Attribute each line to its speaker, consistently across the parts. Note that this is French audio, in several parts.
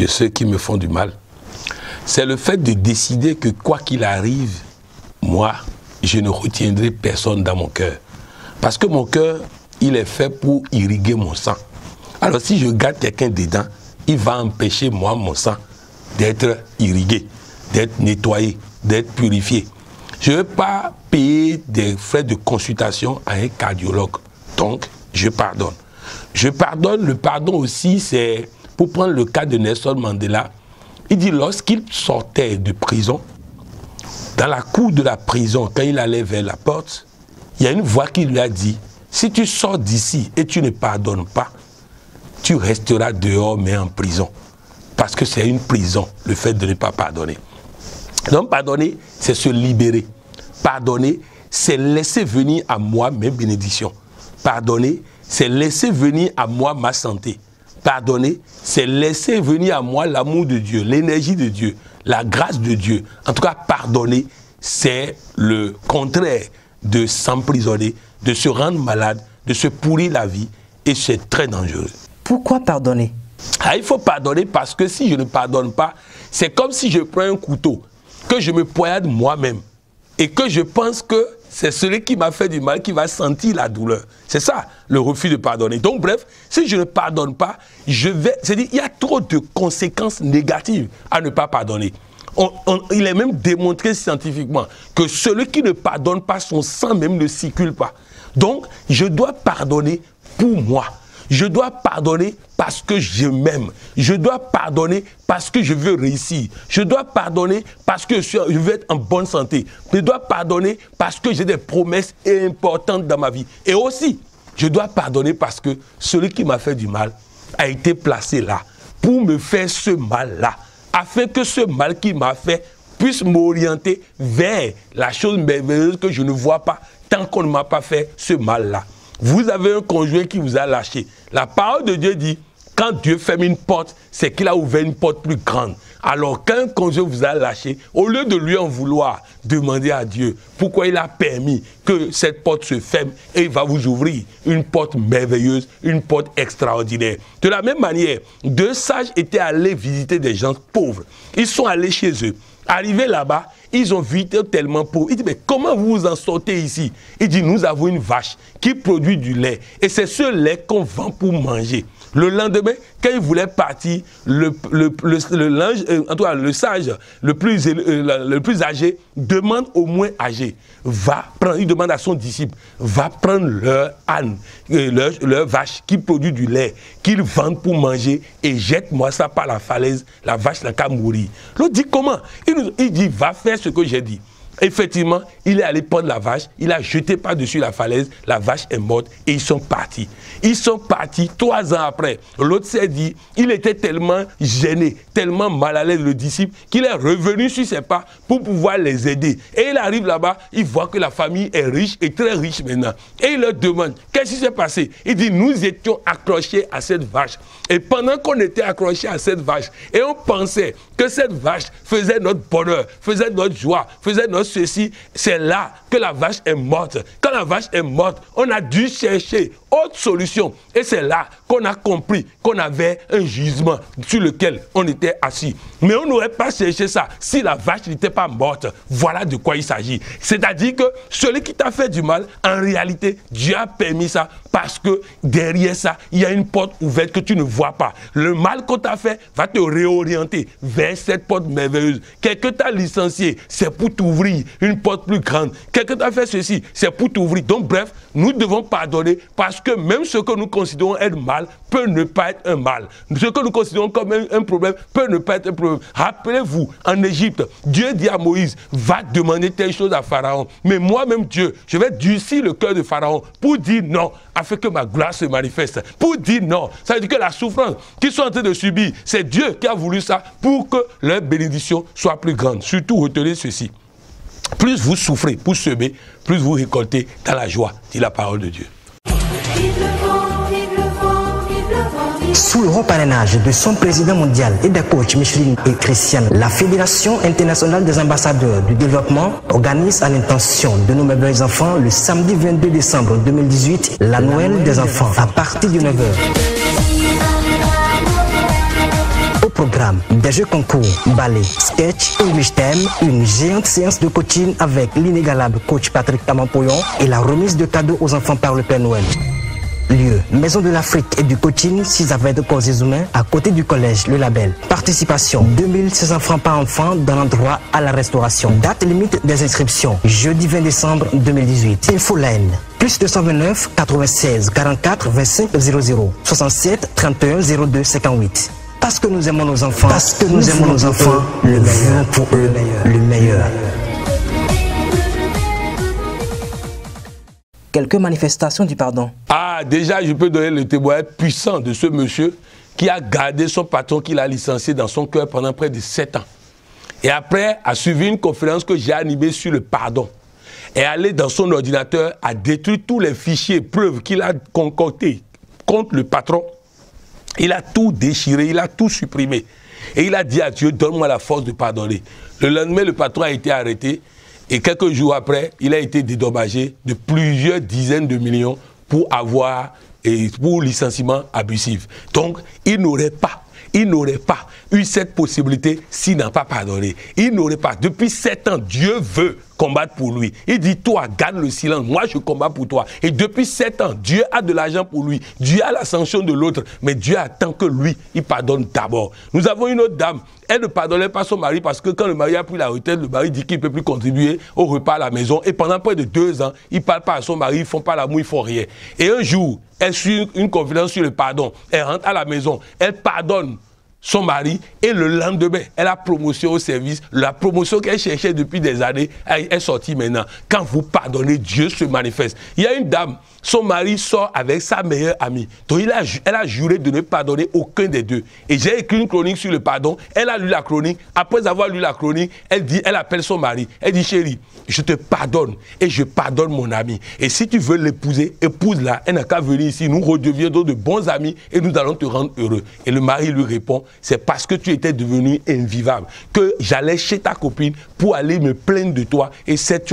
Speaker 1: de ceux qui me font du mal, c'est le fait de décider que quoi qu'il arrive, moi, je ne retiendrai personne dans mon cœur. Parce que mon cœur, il est fait pour irriguer mon sang. Alors si je garde quelqu'un dedans, il va empêcher moi, mon sang, d'être irrigué, d'être nettoyé, d'être purifié. Je ne veux pas payer des frais de consultation à un cardiologue. Donc, je pardonne. Je pardonne. Le pardon aussi, c'est, pour prendre le cas de Nelson Mandela, il dit lorsqu'il sortait de prison, dans la cour de la prison, quand il allait vers la porte, il y a une voix qui lui a dit, si tu sors d'ici et tu ne pardonnes pas, tu resteras dehors mais en prison. Parce que c'est une prison, le fait de ne pas pardonner. Donc pardonner, c'est se libérer. Pardonner, c'est laisser venir à moi mes bénédictions. Pardonner, c'est laisser venir à moi ma santé. Pardonner, c'est laisser venir à moi l'amour de Dieu, l'énergie de Dieu, la grâce de Dieu. En tout cas, pardonner, c'est le contraire de s'emprisonner, de se rendre malade, de se pourrir la vie. Et c'est très dangereux.
Speaker 2: Pourquoi pardonner?
Speaker 1: Il faut pardonner parce que si je ne pardonne pas, c'est comme si je prends un couteau, que je me poignarde moi-même et que je pense que c'est celui qui m'a fait du mal qui va sentir la douleur. C'est ça, le refus de pardonner. Donc bref, si je ne pardonne pas, c'est-à-dire il y a trop de conséquences négatives à ne pas pardonner. Il est même démontré scientifiquement que celui qui ne pardonne pas, son sang même ne circule pas. Donc, je dois pardonner pour moi. Je dois pardonner parce que je m'aime. Je dois pardonner parce que je veux réussir. Je dois pardonner parce que je veux être en bonne santé. Je dois pardonner parce que j'ai des promesses importantes dans ma vie. Et aussi, je dois pardonner parce que celui qui m'a fait du mal a été placé là pour me faire ce mal-là, afin que ce mal qu'il m'a fait puisse m'orienter vers la chose merveilleuse que je ne vois pas tant qu'on ne m'a pas fait ce mal-là. Vous avez un conjoint qui vous a lâché. La parole de Dieu dit, quand Dieu ferme une porte, c'est qu'il a ouvert une porte plus grande. Alors, quand un conjoint vous a lâché, au lieu de lui en vouloir, demandez à Dieu pourquoi il a permis que cette porte se ferme et il va vous ouvrir une porte merveilleuse, une porte extraordinaire. De la même manière, deux sages étaient allés visiter des gens pauvres. Ils sont allés chez eux. Arrivés là-bas, ils ont vu tellement pauvres. Ils disent, mais comment vous vous en sortez ici? Il dit, nous avons une vache qui produit du lait. Et c'est ce lait qu'on vend pour manger. Le lendemain, quand il voulait partir, le sage, le plus âgé, demande au moins âgé, il demande à son disciple, va prendre leur âne, leur vache qui produit du lait, qu'ils vendent pour manger et jette-moi ça par la falaise, la vache n'a qu'à mourir. L'autre dit comment? Il dit, va faire ce que j'ai dit. Effectivement, il est allé prendre la vache, il a jeté par-dessus la falaise, la vache est morte et ils sont partis. Ils sont partis 3 ans après. L'autre s'est dit, il était tellement gêné, tellement mal à l'aise, le disciple, qu'il est revenu sur ses pas pour pouvoir les aider. Et il arrive là-bas, il voit que la famille est riche et très riche maintenant. Et il leur demande, qu'est-ce qui s'est passé? Il dit, nous étions accrochés à cette vache. Et pendant qu'on était accrochés à cette vache, et on pensait que cette vache faisait notre bonheur, faisait notre joie, faisait notre ceci, c'est là que la vache est morte. Quand la vache est morte, on a dû chercher autre solution. Et c'est là qu'on a compris qu'on avait un jugement sur lequel on était assis. Mais on n'aurait pas cherché ça si la vache n'était pas morte. Voilà de quoi il s'agit. C'est-à-dire que celui qui t'a fait du mal, en réalité, Dieu a permis ça parce que derrière ça, il y a une porte ouverte que tu ne vois pas. Le mal qu'on t'a fait va te réorienter vers cette porte merveilleuse. Quelqu'un t'a licencié, c'est pour t'ouvrir une porte plus grande. Quelqu'un t'a fait ceci, c'est pour t'ouvrir. Donc bref, nous devons pardonner parce que même ce que nous considérons être mal peut ne pas être un mal. Ce que nous considérons comme un problème peut ne pas être un problème. Rappelez-vous, en Égypte, Dieu dit à Moïse, va demander telle chose à Pharaon. Mais moi-même Dieu, je vais durcir le cœur de Pharaon pour dire non, afin que ma gloire se manifeste. Pour dire non, ça veut dire que la souffrance qu'ils sont en train de subir, c'est Dieu qui a voulu ça pour que leur bénédiction soit plus grande. Surtout, retenez ceci. Plus vous souffrez pour semer, plus vous récoltez dans la joie, dit la parole de Dieu.
Speaker 2: Sous le haut parrainage de son président mondial et des coachs Micheline et Christiane, la Fédération internationale des ambassadeurs du développement organise à l'intention de nos merveilleux enfants le samedi 22 décembre 2018 la Noël des enfants à partir de 9h. programme, des jeux concours, ballet, sketch, English thème, une géante séance de coaching avec l'inégalable coach Patrick Tamampoyon et la remise de cadeaux aux enfants par le Père Noël. Lieu, Maison de l'Afrique et du coaching 6 avenue de Corps-Humains à côté du collège Le Label. Participation 2600 francs par enfant dans l'endroit à la restauration. Date limite des inscriptions, jeudi 20 décembre 2018. Infoline, plus 229 96 44 25 00 67 31 02 58. Parce que nous aimons nos enfants, parce que nous aimons nos enfants, le meilleur pour eux, le meilleur. Quelques manifestations du pardon.
Speaker 1: Ah, déjà, je peux donner le témoignage puissant de ce monsieur qui a gardé son patron qu'il a licencié dans son cœur pendant près de 7 ans. Et après, a suivi une conférence que j'ai animée sur le pardon. Et allé dans son ordinateur, a détruit tous les fichiers, preuves qu'il a concoctés contre le patron. Il a tout déchiré, il a tout supprimé. Et il a dit à Dieu, donne-moi la force de pardonner. Le lendemain, le patron a été arrêté. Et quelques jours après, il a été dédommagé de plusieurs dizaines de millions pour licenciement abusif. Donc, il n'aurait pas eu cette possibilité s'il n'a pas pardonné. Il n'aurait pas. Depuis 7 ans, Dieu veut combattre pour lui. Il dit, toi, garde le silence. Moi, je combats pour toi. Et depuis 7 ans, Dieu a de l'argent pour lui. Dieu a la sanction de l'autre. Mais Dieu attend que lui, il pardonne d'abord. Nous avons une autre dame. Elle ne pardonnait pas son mari parce que quand le mari a pris la retraite, le mari dit qu'il ne peut plus contribuer au repas à la maison. Et pendant près de 2 ans, il ne parle pas à son mari, ils ne font pas l'amour, ils ne font rien. Et un jour, elle suit une conférence sur le pardon. Elle rentre à la maison. Elle pardonne son mari et le lendemain, elle a promotion au service. La promotion qu'elle cherchait depuis des années est sortie maintenant. Quand vous pardonnez, Dieu se manifeste. Il y a une dame, son mari sort avec sa meilleure amie. Donc elle a juré de ne pardonner aucun des deux. Et j'ai écrit une chronique sur le pardon. Elle a lu la chronique. Après avoir lu la chronique, elle appelle son mari. Elle dit, chérie, je te pardonne et je pardonne mon ami. Et si tu veux l'épouser, épouse-la. Elle n'a qu'à venir ici. Nous redeviendrons de bons amis et nous allons te rendre heureux. Et le mari lui répond, c'est parce que tu étais devenu invivable que j'allais chez ta copine pour aller me plaindre de toi et cette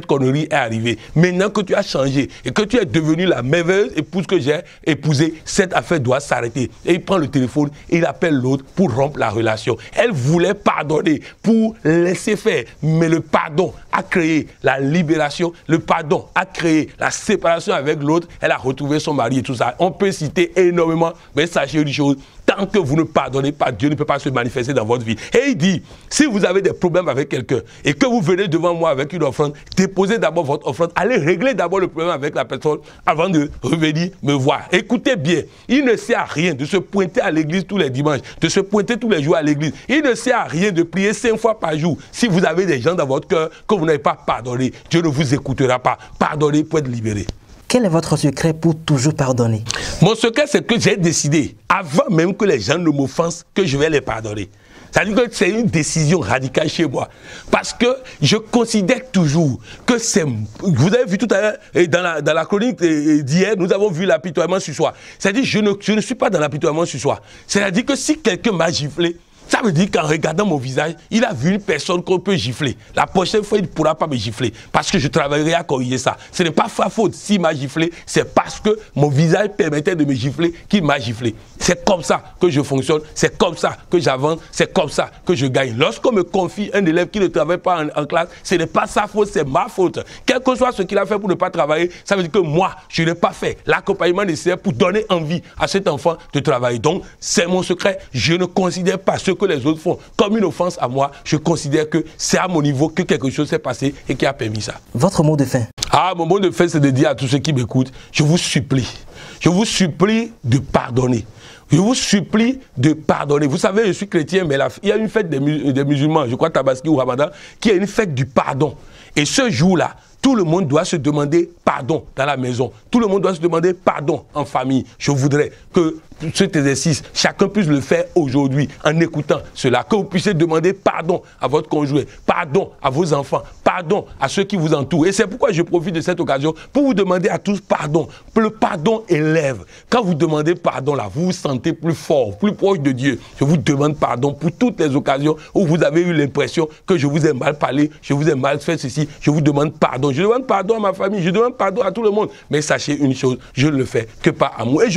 Speaker 1: connerie est arrivée. Maintenant que tu as changé et que tu es devenue la merveilleuse épouse que j'ai épousée, cette affaire doit s'arrêter. Et il prend le téléphone et il appelle l'autre pour rompre la relation. Elle voulait pardonner pour laisser faire, mais le pardon a créé la libération, le pardon a créé la séparation avec l'autre, elle a retrouvé son mari et tout ça. On peut citer énormément, mais sachez une chose, tant que vous ne pardonnez pas, Dieu ne peut pas se manifester dans votre vie. Et il dit, si vous avez des problèmes avec quelqu'un et que vous venez devant moi avec une offrande, déposez d'abord votre offrande, allez régler d'abord le problème avec la personne avant de revenir me voir. Écoutez bien, il ne sert à rien de se pointer à l'église tous les dimanches, de se pointer tous les jours à l'église. Il ne sert à rien de prier 5 fois par jour. Si vous avez des gens dans votre cœur que vous n'avez pas pardonné, Dieu ne vous écoutera pas. Pardonnez pour être libéré.
Speaker 2: Quel est votre secret pour toujours pardonner?
Speaker 1: Mon secret, c'est que j'ai décidé, avant même que les gens ne m'offensent, que je vais les pardonner. C'est-à-dire que c'est une décision radicale chez moi. Parce que je considère toujours que c'est... Vous avez vu tout à l'heure, dans la chronique d'hier, nous avons vu l'apitoiement sur soi. C'est-à-dire que je ne suis pas dans l'apitoiement sur soi. C'est-à-dire que si quelqu'un m'a giflé, ça veut dire qu'en regardant mon visage, il a vu une personne qu'on peut gifler. La prochaine fois, il ne pourra pas me gifler parce que je travaillerai à corriger ça. Ce n'est pas sa faute s'il m'a giflé, c'est parce que mon visage permettait de me gifler qu'il m'a giflé. C'est comme ça que je fonctionne, c'est comme ça que j'avance, c'est comme ça que je gagne. Lorsqu'on me confie un élève qui ne travaille pas en classe, ce n'est pas sa faute, c'est ma faute. Quel que soit ce qu'il a fait pour ne pas travailler, ça veut dire que moi, je n'ai pas fait l'accompagnement nécessaire pour donner envie à cet enfant de travailler. Donc, c'est mon secret. Je ne considère pas ce que les autres font comme une offense à moi. Je considère que c'est à mon niveau que quelque chose s'est passé et qui a permis ça.
Speaker 2: Votre mot de fin?
Speaker 1: Ah, mon mot de fin, c'est de dire à tous ceux qui m'écoutent, je vous supplie de pardonner. Je vous supplie de pardonner. Vous savez, je suis chrétien, mais il y a une fête des musulmans, je crois Tabaski ou Ramadan, qui est une fête du pardon. Et ce jour-là, tout le monde doit se demander pardon dans la maison. Tout le monde doit se demander pardon en famille. Je voudrais que cet exercice, chacun puisse le faire aujourd'hui en écoutant cela. Que vous puissiez demander pardon à votre conjoint, pardon à vos enfants, pardon à ceux qui vous entourent. Et c'est pourquoi je profite de cette occasion pour vous demander à tous pardon. Le pardon élève. Quand vous demandez pardon là, vous vous sentez plus fort, plus proche de Dieu. Je vous demande pardon pour toutes les occasions où vous avez eu l'impression que je vous ai mal parlé, je vous ai mal fait ceci. Je vous demande pardon. je demande pardon à ma famille, je demande pardon à tout le monde. Mais sachez une chose, je ne le fais que par amour. Et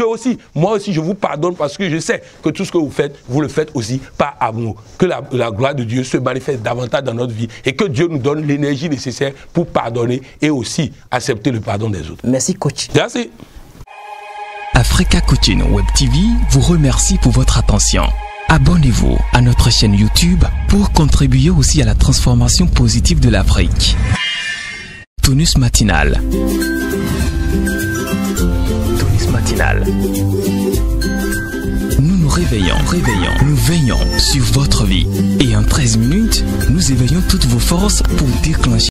Speaker 1: moi aussi, je vous pardonne parce que je sais que tout ce que vous le faites aussi par amour. Que la gloire de Dieu se manifeste davantage dans notre vie et que Dieu nous donne l'énergie nécessaire pour pardonner et aussi accepter le pardon des autres.
Speaker 2: Merci, coach.
Speaker 1: Merci.
Speaker 3: Africa Coaching Web TV vous remercie pour votre attention. Abonnez-vous à notre chaîne YouTube pour contribuer aussi à la transformation positive de l'Afrique. Tonus matinal. Tonus matinal. Nous nous réveillons, nous veillons sur votre vie. Et en 13 minutes, nous éveillons toutes vos forces pour déclencher